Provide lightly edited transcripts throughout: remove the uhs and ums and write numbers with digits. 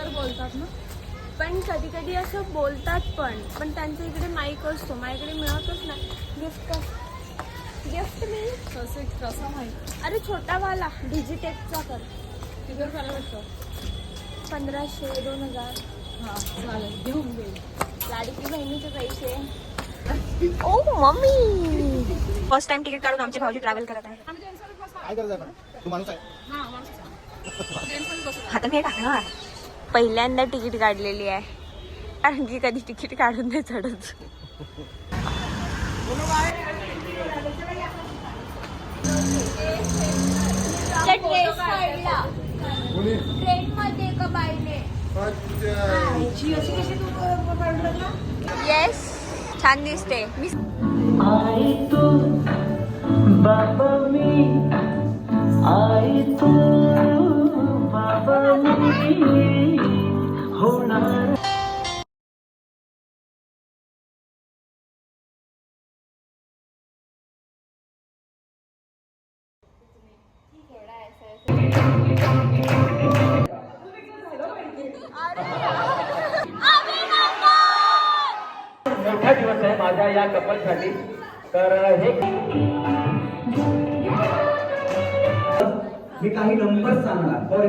तर बोलतात ना. पण कधी कधी असं बोलतात पण त्यांच्या इकडे माईक असतो, माझ्याकडे मिळतच नाही. गिफ्ट मीन्स कसं माहिती. अरे छोटावाला डिजिटेकचा कर. किती रुपयाला भेटतो? 1500 2000. हां चालेल, घेऊन दे. लाडकी बहिणीचे पैसे. ओ मम्मी फर्स्ट टाइम तिकीट काढून आमचे भाऊजी ट्रॅव्हल करत आहे. काय करत आहे? तू माणूस आहे. आता मी टाकणार. पहिल्यांदा तिकीट काढलेली आहे, कारण की कधी तिकीट काढून नाही चढत. ट्रेन मध्ये का बाईने? येस, छान दिसते. मी आई तू बाबा मी, आई तू बाबा मी होणार. मोठा दिवस आहे माझ्या या कपलसाठी. तर हे मी काही नंबर सांगणार. फॉर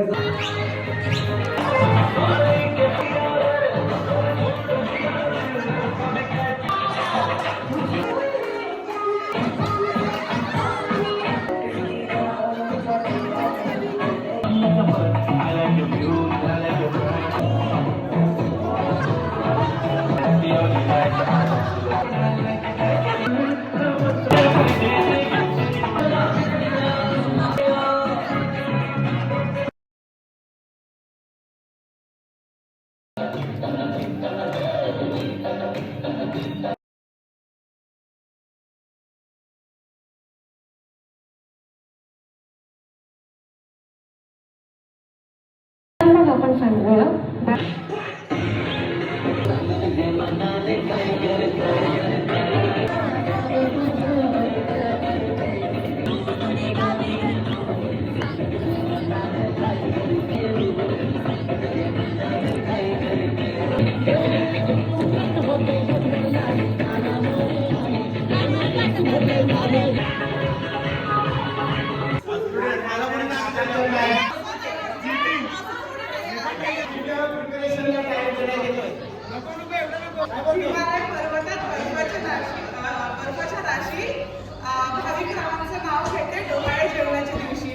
आपण सांगूया. बर्फाच्या राशी भाविक रामाचं नाव घेते डोहाळे जेवणाच्या दिवशी.